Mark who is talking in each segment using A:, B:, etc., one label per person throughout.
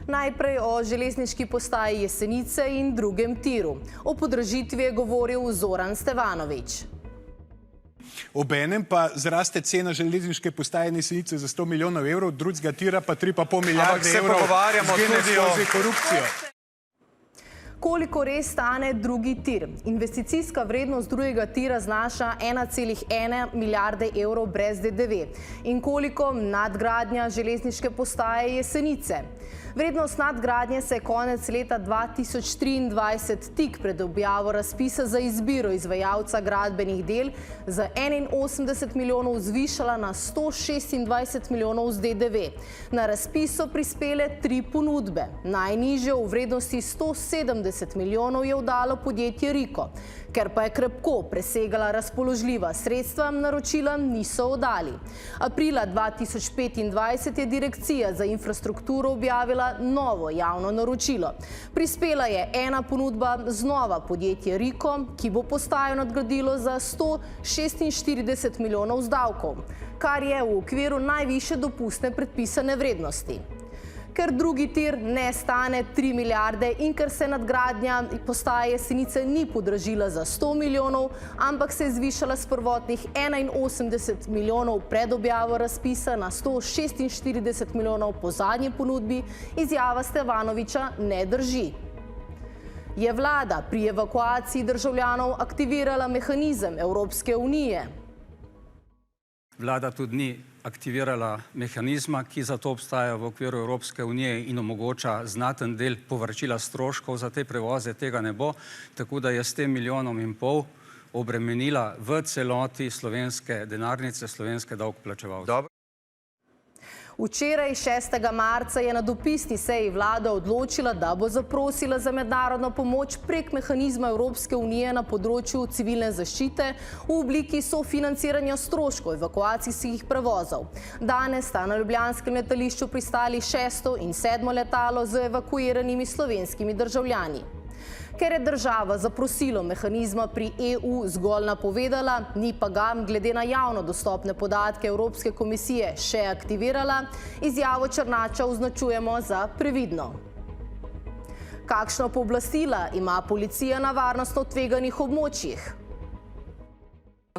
A: Najprej o železniški postaji Jesenice in drugem tiru. O podražitvi je govoril Zoran Stevanović.
B: Obenem pa zraste cena železniške postaje Jesenice za 100 milijonov evrov, drugega tira pa 3,5 milijarde evrov izgine skozi korupcijo.
A: Koliko res stane drugi tir? Investicijska vrednost drugega tira znaša 1,1 milijarde evrov brez DDV. In koliko nadgradnja železniške postaje Jesenice? Vrednost nadgradnje se je konec leta 2023 tik pred objavo razpisa za izbiro izvajalca gradbenih del za 81 milijonov zvišala na 126 milijonov z DDV. Na razpis so prispele 3 ponudbe. Najnižjo v vrednosti 170 milijonov je oddalo podjetje Riko. Ker pa je krepko presegala razpoložljiva sredstva, naročila niso oddali. Aprila 2025 je Direkcija za infrastrukturo objavila novo javno naročilo. Prispela je ena ponudba znova podjetje Riko, ki bo postajo nadgradilo za 146 milijonov z davkov, kar je v okviru najvišje dopustne predpisane vrednosti. Ker drugi tir ne stane 3 milijarde in ker se nadgradnja postaje Jesenice ni podražila za 100 milijonov, ampak se je zvišala s prvotnih 81 milijonov pred objavo razpisa na 146 milijonov po zadnji ponudbi, izjava Stevanovića ne drži. Je vlada pri evakuaciji državljanov aktivirala mehanizem Evropske unije?
C: Vlada tudi ni aktivirala mehanizma, ki za to obstaja v okviru Evropske unije in omogoča znaten del povračila stroškov za te prevoze, tega ne bo, tako da je s tem 1,5 milijona obremenila v celoti slovenske denarnice, slovenske davkoplačevalce.
A: Včeraj, 6. marca, je na dopisni seji vlada odločila, da bo zaprosila za mednarodno pomoč prek mehanizma Evropske unije na področju civilne zaščite v obliki sofinanciranja stroškov evakuacijskih prevozov. Danes sta na ljubljanskem letališču pristali 6. in 7. letalo z evakuiranimi slovenskimi državljani. Ker je država zaprosilo mehanizma pri EU zgolj napovedala, ni pa ga, glede na javno dostopne podatke Evropske komisije, še aktivirala, izjavo Černača označujemo za previdno. Kakšna pooblastila ima policija na varnostno tveganih območjih?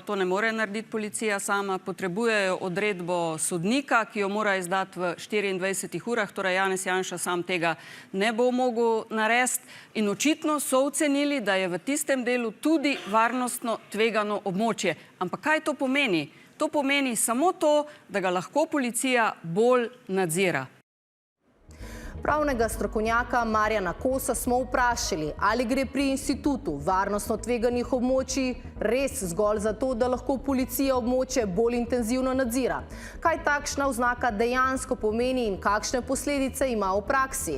D: To ne more narediti policija sama, potrebujejo odredbo sodnika, ki jo mora izdati v 24 urah, torej Janez Janša sam tega ne bo mogel narediti in očitno so ocenili, da je v tistem delu tudi varnostno tvegano območje. Ampak kaj to pomeni? To pomeni samo to, da ga lahko policija bolj nadzira.
A: Pravnega strokovnjaka Marjana Kosa smo vprašali, ali gre pri institutu varnostno tveganih območij res zgolj za to, da lahko policija območje bolj intenzivno nadzira. Kaj takšna oznaka dejansko pomeni in kakšne posledice ima v praksi?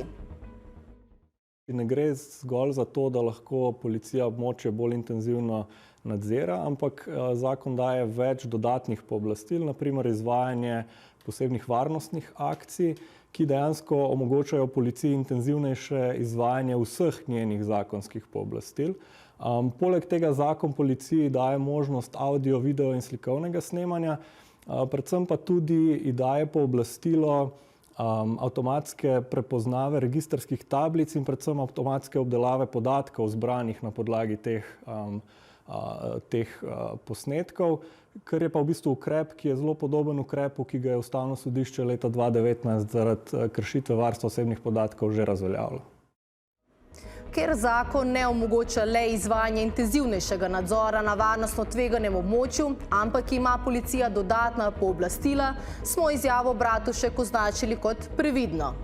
E: Ne gre zgolj za to, da lahko policija območje bolj intenzivno nadzira, ampak zakon daje več dodatnih pooblastil, na primer izvajanje posebnih varnostnih akcij, ki dejansko omogočajo policiji intenzivnejše izvajanje vseh njenih zakonskih pooblastil. Poleg tega zakon policiji daje možnost audio, video in slikovnega snemanja, predvsem pa tudi daje pooblastilo avtomatske prepoznave registrskih tablic in predvsem avtomatske obdelave podatkov zbranih na podlagi teh posnetkov, kar je pa v bistvu ukrep, ki je zelo podoben ukrepu, ki ga je Ustavno sodišče leta 2019 zaradi kršitve varstva osebnih podatkov že razveljavilo.
A: Ker zakon ne omogoča le izvajanje intenzivnejšega nadzora na varnostno tveganem območju, ampak ima policija dodatna pooblastila, smo izjavo Bratušek označili kot previdno.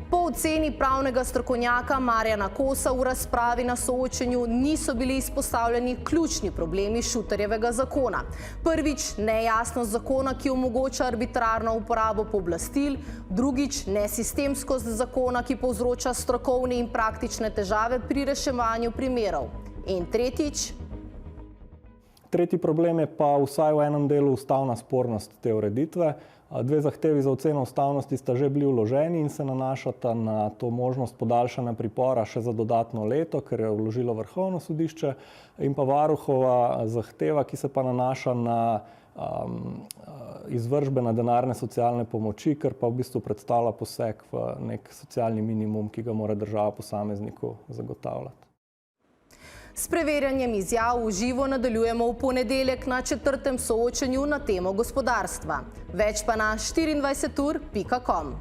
A: Po oceni pravnega strokovnjaka Marjana Kosa v razpravi na soočenju niso bili izpostavljeni ključni problemi Šuterjevega zakona. Prvič, nejasnost zakona, ki omogoča arbitrarno uporabo pooblastil, drugič, nesistemskost zakona, ki povzroča strokovne in praktične težave pri reševanju primerov. In tretjič?
E: Tretji problem je pa vsaj v enem delu ustavna spornost te ureditve. Dve zahtevi za oceno ustavnosti sta že bili vloženi in se nanašata na to možnost podaljšanja pripora še za dodatno leto, ker je vložilo Vrhovno sodišče, in pa varuhova zahteva, ki se pa nanaša na izvršbena denarne socialne pomoči, kar pa v bistvu predstavlja poseg v nek socialni minimum, ki ga mora država posamezniku zagotavljati.
A: S preverjanjem izjav v živo nadaljujemo v ponedeljek na 4. soočenju na temo gospodarstva. Več pa na 24ur.com.